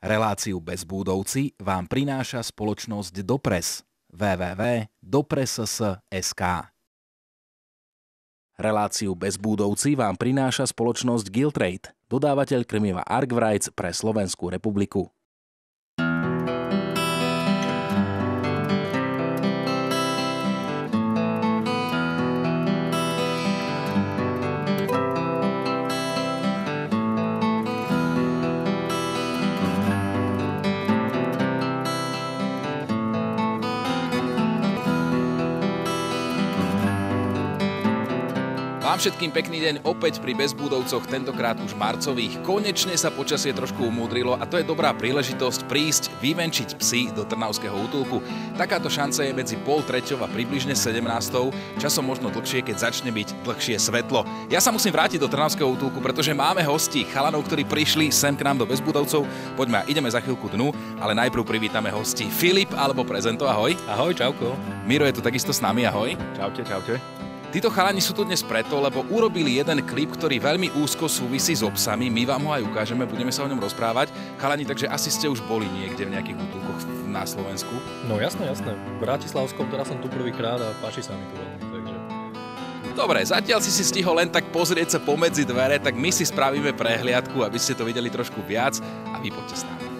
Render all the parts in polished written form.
Reláciu Bezbúdovci vám prináša spoločnosť Dopres www.dopres.sk. Reláciu Bezbúdovci vám prináša spoločnosť Giltrade, dodávateľ krmiva Arkwrights pre Slovenskú republiku. Vám všetkým pekný deň opäť pri Bezbúdovcoch, tentokrát už marcových. Konečne sa počasie trošku umúdrilo a to je dobrá príležitosť prísť vyvenčiť psy do Trnavského útulku. Takáto šanca je medzi 2:30 a približne 17:00, časom možno dlhšie, keď začne byť dlhšie svetlo. Ja sa musím vrátiť do Trnavského útulku, pretože máme hostí, chalanov, ktorí prišli sem k nám do Bezbúdovcov. Poďme, ideme za chvíľku dnu, ale najprv privítame hosti. Filip alebo Prezento, ahoj. Ahoj, čauko. Miro je tu takisto s nami, ahoj. Čaute, čaute. Títo chalani sú tu dnes preto, lebo urobili jeden klip, ktorý veľmi úzko súvisí s obsami. My vám ho aj ukážeme, budeme sa o ňom rozprávať. Chalani, takže asi ste už boli niekde v nejakých útulkoch na Slovensku? No jasné. V Bratislavskom, teraz som tu prvýkrát a páči sa mi tu veľmi, takže... Dobre, zatiaľ si stihol len tak pozrieť sa pomedzi dvere, tak my si spravíme prehliadku, aby ste to videli trošku viac a vy poďte s nami.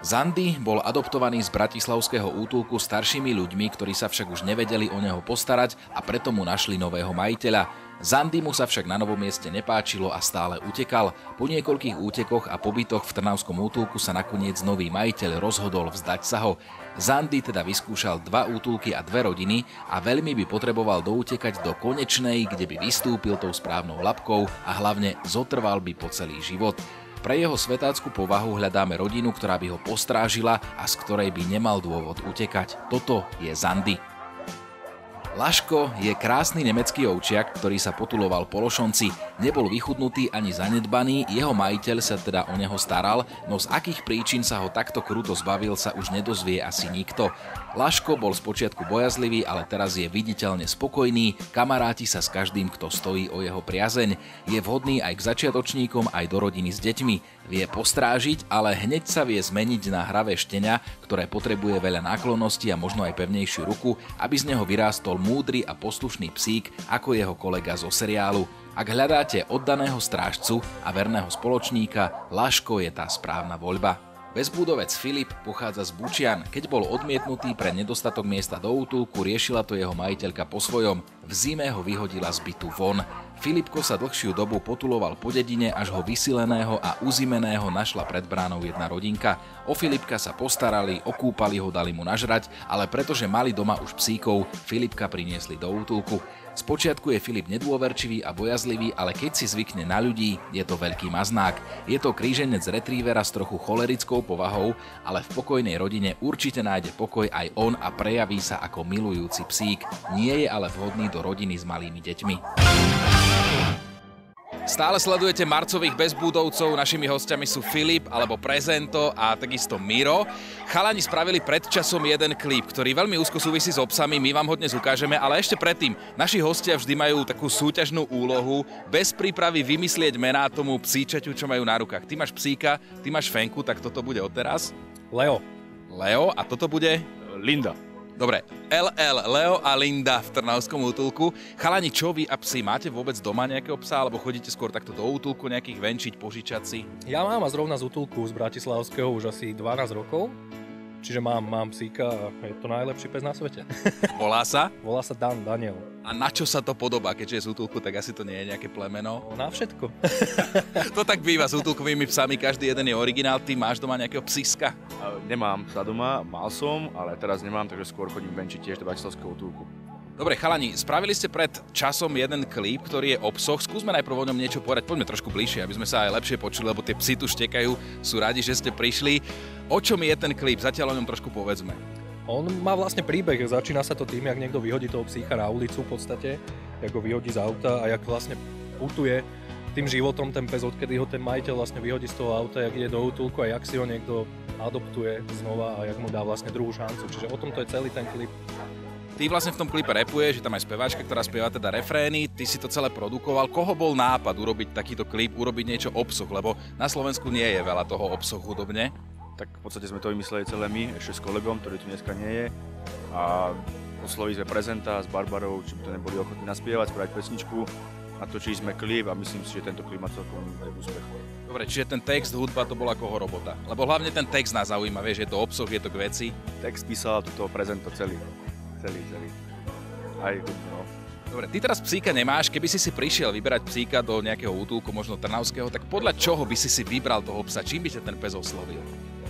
Zandy bol adoptovaný z bratislavského útulku staršími ľuďmi, ktorí sa však už nevedeli o neho postarať a preto mu našli nového majiteľa. Zandy mu sa však na novom mieste nepáčilo a stále utekal. Po niekoľkých útekoch a pobytoch v Trnavskom útulku sa nakoniec nový majiteľ rozhodol vzdať sa ho. Zandy teda vyskúšal 2 útulky a 2 rodiny a veľmi by potreboval doutekať do konečnej, kde by vystúpil tou správnou labkou a hlavne zotrval by po celý život. Pre jeho svetácku povahu hľadáme rodinu, ktorá by ho postrážila a z ktorej by nemal dôvod utekať. Toto je Zandy. Laško je krásny nemecký ovčiak, ktorý sa potuloval po Lošonci. Nebol vychudnutý ani zanedbaný, jeho majiteľ sa teda o neho staral, no z akých príčin sa ho takto kruto zbavil, sa už nedozvie asi nikto. Laško bol spočiatku bojazlivý, ale teraz je viditeľne spokojný, kamaráti sa s každým, kto stojí o jeho priazeň. Je vhodný aj k začiatočníkom, aj do rodiny s deťmi. Vie postrážiť, ale hneď sa vie zmeniť na hravé štenia, ktoré potrebuje veľa náklonnosti a možno aj pevnejšiu ruku, aby z neho vyrástol múdry a poslušný psík ako jeho kolega zo seriálu. Ak hľadáte oddaného strážcu a verného spoločníka, Laško je tá správna voľba. Bezbúdovec Filip pochádza z Bučian. Keď bol odmietnutý pre nedostatok miesta do útulku, riešila to jeho majiteľka po svojom. V zime ho vyhodila z bytu von. Filipko sa dlhšiu dobu potuloval po dedine, až ho vysileného a uzimeného našla pred bránou jedna rodinka. O Filipka sa postarali, okúpali ho, dali mu nažrať, ale pretože mali doma už psíkov, Filipka priniesli do útulku. Spočiatku je Filip nedôverčivý a bojazlivý, ale keď si zvykne na ľudí, je to veľký maznák. Je to kríženec retrievera s trochu cholerickou povahou, ale v pokojnej rodine určite nájde pokoj aj on a prejaví sa ako milujúci psík. Nie je ale vhodný do rodiny s malými deťmi. Stále sledujete marcových Bezbúdovcov, našimi hostiami sú Filip alebo Prezento a takisto Miro. Chalani spravili pred časom jeden klip, ktorý veľmi úzko súvisí s obsami, my vám ho dnes ukážeme, ale ešte predtým, naši hostia vždy majú takú súťažnú úlohu, bez prípravy vymyslieť mená tomu psíčaťu, čo majú na rukách. Ty máš psíka, ty máš Fenku, tak toto bude odteraz. Leo a toto bude? Linda. Dobre, LL, Leo a Linda v Trnavskom útulku. Chalani, čo vy a psi? Máte vôbec doma nejakého psa, alebo chodíte skôr takto do útulku nejakých venčiť, požičať si? Ja mám a zrovna z útulku z Bratislavského už asi 12 rokov. Čiže mám psíka a je to najlepší pes na svete. Volá sa? Volá sa Daniel. A na čo sa to podobá? Keďže je z útulku, tak asi to nie je nejaké plemeno. Na všetko. To tak býva s útulkovými psami, každý jeden je originál. Ty máš doma nejakého psíska? Nemám psa doma, mal som, ale teraz nemám, takže skôr chodím venčiť tiež do bratislavského útulku. Dobre, chalani, spravili ste pred časom jeden klip, ktorý je o psoch. Skúsme najprv o ňom niečo povedať. Poďme trošku bližšie, aby sme sa aj lepšie počuli, lebo tie psi tu štekajú, sú radi, že ste prišli. O čom je ten klip? Zatiaľ o ňom trošku povedzme. On má vlastne príbeh, začína sa to tým, jak niekto vyhodí toho psíka na ulicu v podstate, jak ho vyhodí z auta a jak vlastne putuje tým životom ten pes, odkedy ho ten majiteľ vlastne vyhodí z toho auta, jak ide do útulku a jak si ho niekto adoptuje znova a jak mu dá vlastne druhú šancu. Čiže o tom to je celý ten klip. Ty Ty vlastne v tom klipe rapuješ, je tam aj speváčka, ktorá spieva teda refrény, ty si to celé produkoval. Koho bol nápad urobiť takýto klip, urobiť niečo obsah, lebo na Slovensku nie je veľa toho obsahu hudobne? Tak v podstate sme to vymysleli celé my, ešte s kolegom, ktorý tu dneska nie je. A oslovili sme prezenta s Barbarou, či by to neboli ochotní naspievať, spraviť pesničku. Natočili sme klip a myslím si, že tento klip má celkom aj úspech. Dobre, čiže ten text, hudba, to bola koho robota? Lebo hlavne ten text nás zaujíma, vieš, je to obsah, je to k veci. Text písal tuto prezento celý. Aj hudbu, no. Dobre, ty teraz psíka nemáš, keby si prišiel vyberať psíka do nejakého útulku, možno trnavského, tak podľa čoho by si vybral toho psa? Čím by ťa ten pes oslovil?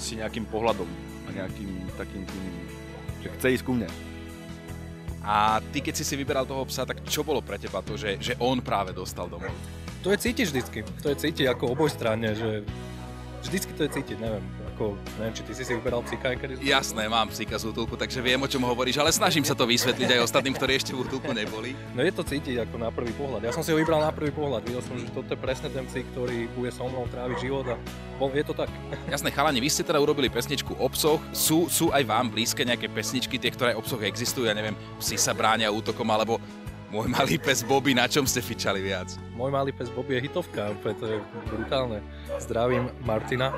Si nejakým pohľadom a nejakým takým tým, že chce ísť ku mne. A ty, keď si vyberal toho psa, tak čo bolo pre teba to, že on práve dostal domov? To je cítiť vždycky. To je cítiť ako obojstranne, že vždycky to je cítiť, neviem, či ty si vyberal psíka aj kedy? Jasné, mám psíka z útulku, takže viem, o čom hovoríš, ale snažím sa to vysvetliť aj ostatným, ktorí ešte v útulku neboli. No je to cítiť ako na prvý pohľad. Ja som si ho vybral na prvý pohľad. Videl som, že toto je presne ten psík, ktorý bude so mnou tráviť život a je to tak. Jasné, chalani, vy ste teda urobili pesničku Obsoch. Sú aj vám blízke nejaké pesničky, tie, ktoré obsoch existujú, ja neviem, Psi sa bránia útokom, alebo Môj malý pes Bobby, na čom ste fičali viac? Môj malý pes Bobby je hitovka, to je brutálne. Zdravím Martina.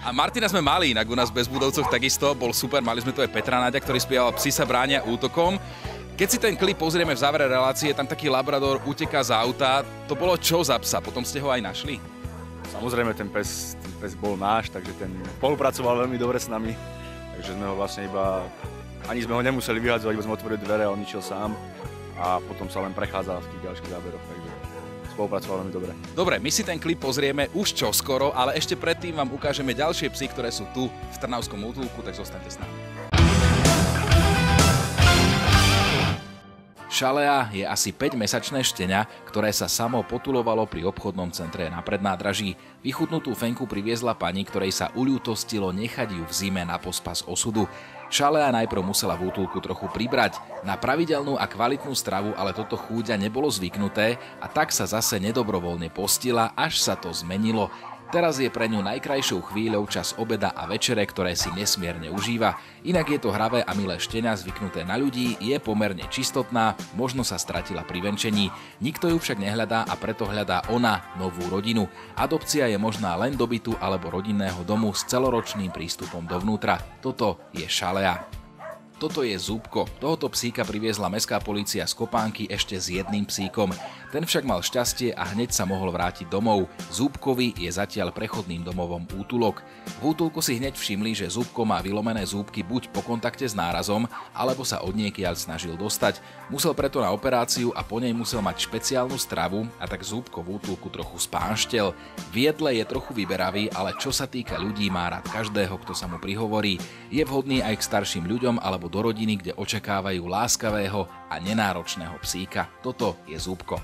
A Martina sme mali inak u nás v Bezbudovcoch takisto, bol super, mali sme tu aj Petra Náďa, ktorý spieval Psi sa bránia útokom. Keď si ten klip pozrieme v závere relácie, tam taký labrador uteká z auta, to bolo čo za psa? Potom ste ho aj našli? Samozrejme, ten pes bol náš, takže ten spolupracoval veľmi dobre s nami. Takže sme ho vlastne ani sme ho nemuseli vyhadzovať, iba sme otvorili dvere a on išiel sám. A potom sa len prechádzal v tých ďalších záberoch, takže spolupracoval veľmi dobre. Dobre, my si ten klip pozrieme už čoskoro, ale ešte predtým vám ukážeme ďalšie psy, ktoré sú tu v Trnavskom útulku, tak zostaňte s nami. Šalea je asi 5-mesačné štenia, ktoré sa samo potulovalo pri obchodnom centre na Prednádraží. Vychutnutú fenku priviezla pani, ktorej sa uľútostilo nechať ju v zime na pospas osudu. Šalea najprv musela v útulku trochu pribrať. Na pravidelnú a kvalitnú stravu ale toto chúďa nebolo zvyknuté a tak sa zase nedobrovoľne postila, až sa to zmenilo. Teraz je pre ňu najkrajšou chvíľou čas obeda a večere, ktoré si nesmierne užíva. Inak je to hravé a milé štenia zvyknuté na ľudí, je pomerne čistotná, možno sa stratila pri venčení. Nikto ju však nehľadá a preto hľadá ona novú rodinu. Adopcia je možná len do bytu alebo rodinného domu s celoročným prístupom dovnútra. Toto je Šalea. Toto je Zúbko. Tohoto psíka priviezla mestská polícia z Kopánky ešte s jedným psíkom. Ten však mal šťastie a hneď sa mohol vrátiť domov. Zúbkovi je zatiaľ prechodným domovom útulok. V útulku si hneď všimli, že Zúbko má vylomené zúbky buď po kontakte s nárazom, alebo sa odniekiaľ snažil dostať. Musel preto na operáciu a po nej musel mať špeciálnu stravu a tak Zúbko v útulku trochu spánštel. V jedle je trochu vyberavý, ale čo sa týka ľudí, má rád každého, kto sa mu prihovorí. Je vhodný aj k starším ľuďom alebo do rodiny, kde očakávajú láskavého a nenáročného psíka. Toto je Zúbko.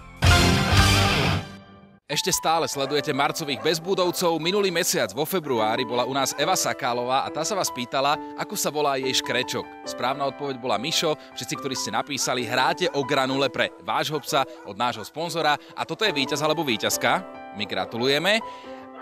Ešte stále sledujete marcových Bezbudovcov. Minulý mesiac vo februári bola u nás Eva Sakálová a tá sa vás pýtala, ako sa volá jej škrečok. Správna odpoveď bola Mišo. Všetci, ktorí ste napísali, hráte o granule pre vášho psa od nášho sponzora a toto je víťaz alebo víťazka. My gratulujeme.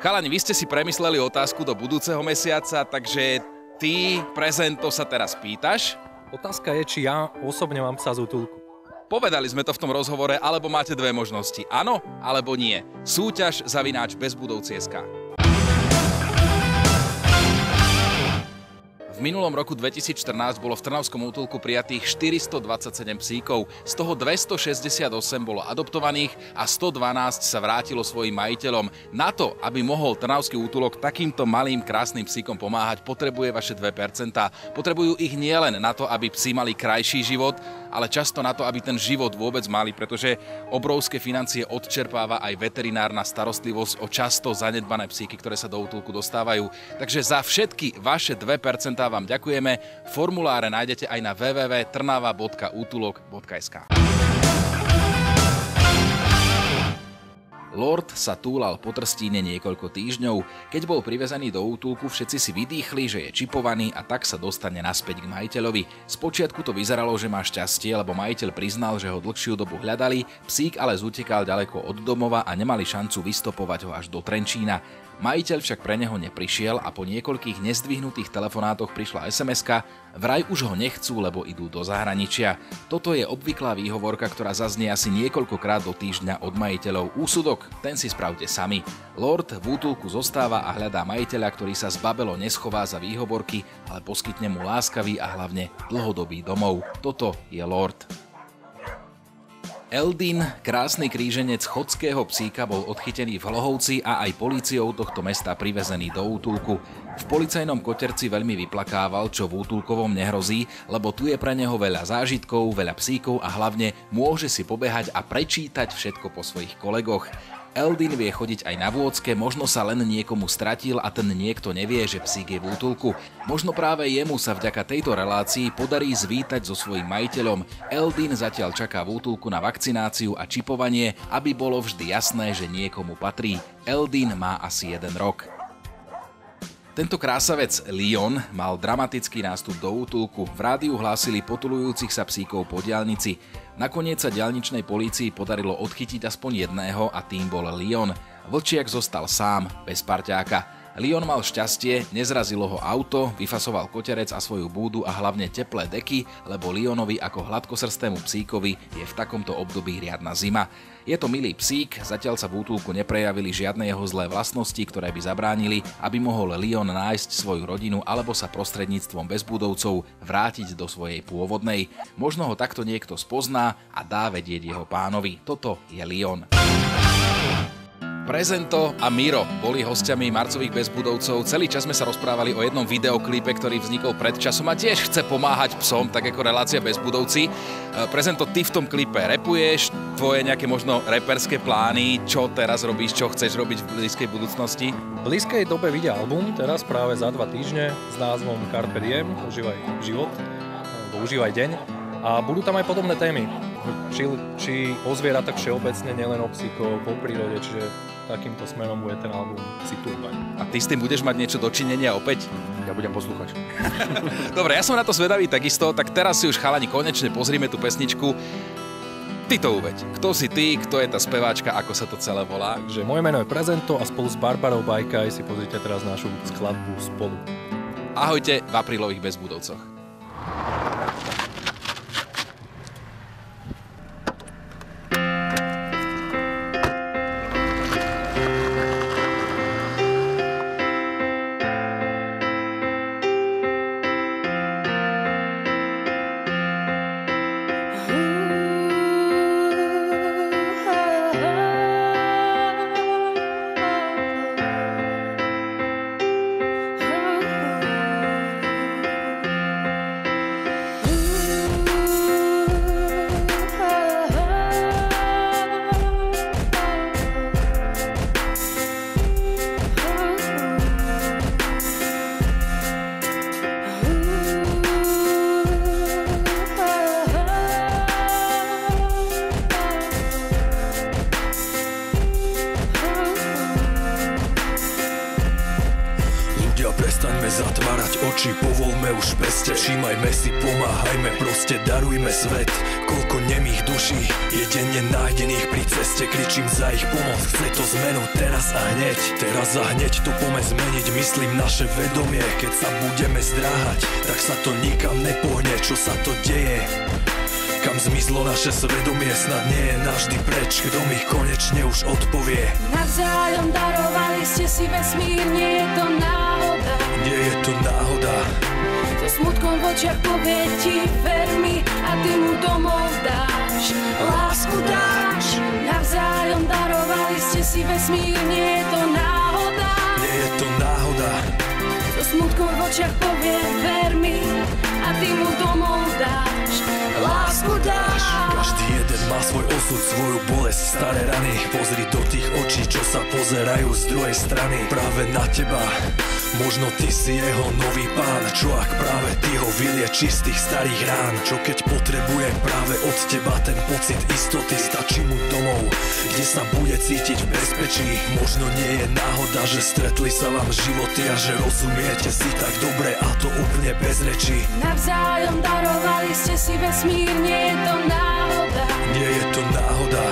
Chalani, vy ste si premysleli otázku do budúceho mesiaca, takže ty, prezento, sa teraz pýtaš. Otázka je, či ja osobne mám psa z útulku. Povedali sme to v tom rozhovore, alebo máte dve možnosti. Áno, alebo nie. Súťaž @bezbudovci.sk. V minulom roku 2014 bolo v Trnavskom útulku prijatých 427 psíkov, z toho 268 bolo adoptovaných a 112 sa vrátilo svojim majiteľom. Na to, aby mohol Trnavský útulok takýmto malým krásnym psíkom pomáhať, potrebuje vaše 2%. Potrebujú ich nielen na to, aby psi mali krajší život, ale často na to, aby ten život vôbec mali, pretože obrovské financie odčerpáva aj veterinárna starostlivosť o často zanedbané psíky, ktoré sa do útulku dostávajú. Takže za všetky vaše 2% vám ďakujeme. Formuláre nájdete aj na www.trnava.útulok.sk. Lord sa túlal po Trstíne niekoľko týždňov. Keď bol privezaný do útulku, všetci si vydýchli, že je čipovaný a tak sa dostane naspäť k majiteľovi. Spočiatku to vyzeralo, že má šťastie, lebo majiteľ priznal, že ho dlhšiu dobu hľadali, psík ale zutekal ďaleko od domova a nemali šancu vystopovať ho až do Trenčína. Majiteľ však pre neho neprišiel a po niekoľkých nezdvihnutých telefonátoch prišla SMS-ka, vraj už ho nechcú, lebo idú do zahraničia. Toto je obvyklá výhovorka, ktorá zaznie asi niekoľkokrát do týždňa od majiteľov. Úsudok, ten si spravte sami. Lord v útulku zostáva a hľadá majiteľa, ktorý sa zbabelo neschová za výhovorky, ale poskytne mu láskavý a hlavne dlhodobý domov. Toto je Lord. Eldin, krásny kríženec chodského psíka, bol odchytený v Hlohovci a aj políciou tohto mesta privezený do útulku. V policajnom koterci veľmi vyplakával, čo v útulkovom nehrozí, lebo tu je pre neho veľa zážitkov, veľa psíkov a hlavne môže si pobehať a prečítať všetko po svojich kolegoch. Eldin vie chodiť aj na vôdzke, možno sa len niekomu stratil a ten niekto nevie, že psík je v útulku. Možno práve jemu sa vďaka tejto relácii podarí zvítať so svojím majiteľom. Eldin zatiaľ čaká v útulku na vakcináciu a čipovanie, aby bolo vždy jasné, že niekomu patrí. Eldin má asi 1 rok. Tento krásavec Leon mal dramatický nástup do útulku. V rádiu hlásili potulujúcich sa psíkov po diaľnici. Nakoniec sa diaľničnej polícii podarilo odchytiť aspoň jedného a tým bol Leon. Vlčiak zostal sám, bez parťáka. Leon mal šťastie, nezrazilo ho auto, vyfasoval koterec a svoju búdu a hlavne teplé deky, lebo Leonovi ako hladkosrstému psíkovi je v takomto období riadna zima. Je to milý psík, zatiaľ sa v útulku neprejavili žiadne jeho zlé vlastnosti, ktoré by zabránili, aby mohol Leon nájsť svoju rodinu alebo sa prostredníctvom bezbudovcov vrátiť do svojej pôvodnej. Možno ho takto niekto spozná a dá vedieť jeho pánovi. Toto je Leon. Prezento a Miro boli hostiami Marcových bezbudovcov. Celý čas sme sa rozprávali o jednom videoklipe, ktorý vznikol pred časom a tiež chce pomáhať psom, tak ako relácia Bezbudovci. Prezento, ty v tom klipe rapuješ, tvoje nejaké možno reperské plány, čo teraz robíš, čo chceš robiť v blízkej budúcnosti? V blízkej dobe vyjde album, teraz práve za 2 týždne s názvom Carpe Diem, užívaj život, alebo užívaj deň. A budú tam aj podobné témy, či o zvieratách všeobecne, nielen o psíkov, po prírode, čiže takýmto smerom bude ten album situovať. A ty s tým budeš mať niečo dočinenia opäť? Ja budem poslúchať. Dobre, ja som na to zvedavý takisto, tak teraz si už chalani konečne pozrime tú pesničku. Ty to uveď. Kto si ty, kto je tá speváčka, ako sa to celé volá? Že moje meno je Prezento a spolu s Barbarou Bajkaj si pozrite teraz našu skladbu Spolu. Ahojte v aprílových Bezbudovcoch. Zatvárať oči, povolme už peste. Všímajme si, pomáhajme, proste darujme svet. Koľko nemých duší je denne nájdených pri ceste. Kričím za ich pomoc, chce to zmenu teraz a hneď. Teraz a hneď to poďme zmeniť, myslím naše vedomie. Keď sa budeme zdráhať, tak sa to nikam nepohne. Čo sa to deje? Kam zmizlo naše svedomie, snad nie je navždy preč. Kto mi konečne už odpovie? Navzájom darovali ste si vesmír, nie je to náhoda. Nie je to náhoda. So smutkom v očiach povie ti, ver mi a ty mu domov dáš. Lásku dáš. Navzájom darovali ste si vesmír, nie je to náhoda. Nie je to náhoda. So smutkom v očiach povie, ver mi a ty mu domov dáš. Lásku dáš. Každý jeden má svoj osud, svoju bolesť, staré rany. Pozri do tých očí, čo sa pozerajú z druhej strany. Práve na teba, možno ty si jeho nový pán. Čo ak práve ty ho vyliečiš z tých starých rán? Čo keď potrebuje práve od teba ten pocit istoty? Stačí mu domov, kde sa bude cítiť v bezpečí. Možno nie je náhoda, že stretli sa vám životy a že rozumiete si tak dobre a to úplne bez rečí. Navzájom darovali ste si vesmír, nie je to náhoda. Nie je to náhoda.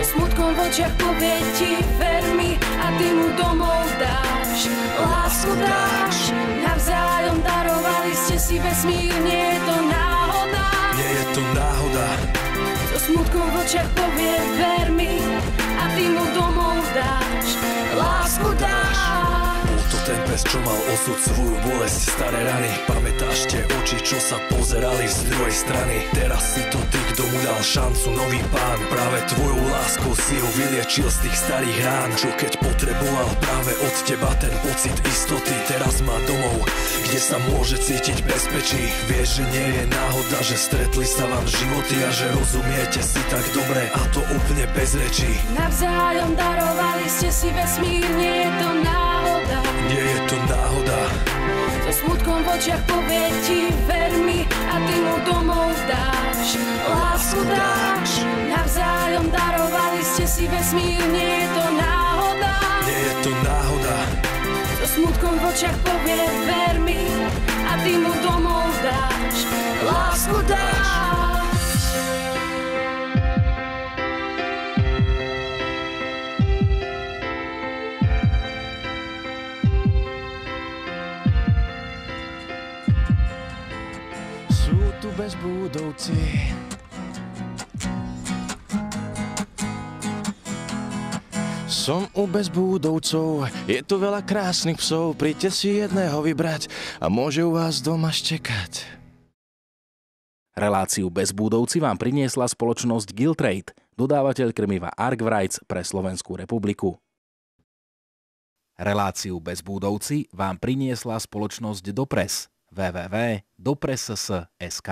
So smutkom v očiach povie ti ver mi a ty mu domov dáš. Lásku dáš, navzájom darovali ste si vesmír, nie je to náhoda. Nie je to náhoda. So smutkom v očiach povie ver mi a ty mu domov dáš. Lásku dáš. Bol to ten pes, čo mal osud, svoju bolesť, staré rany. Pamätáš tie oči, čo sa pozerali z druhej strany? Teraz si to ty, kto mu dal šancu, nový pán. Práve tvojou láskou si ho vyliečil z tých starých rán. Čo keď potreboval práve od teba ten pocit istoty. Teraz má domov, kde sa môže cítiť bezpečí. Vieš, že nie je náhoda, že stretli sa vám životy a že rozumiete si tak dobre, a to úplne bez rečí. Navzájom darovali ste si vesmír, nie je to náhoda. Nie je to náhoda. So smutkom v očiach povie ti ver mi a ty mu domov dáš. Lásku dáš, navzájom darovali ste si vesmír, nie je to náhoda. Nie je to náhoda. So smutkom v očiach povie ver mi a ty mu domov dáš. Lásku dáš. Tu bezbúdovci, som u bezbúdovcov, je tu veľa krásnych psov, príďte si jedného vybrať a môže u vás doma štekať. Reláciu Bezbúdovci vám priniesla spoločnosť Giltrade, dodávateľ krmiva Arkwrights pre Slovenskú republiku. Reláciu Bezbúdovci vám priniesla spoločnosť Dopress www.dopress.sk.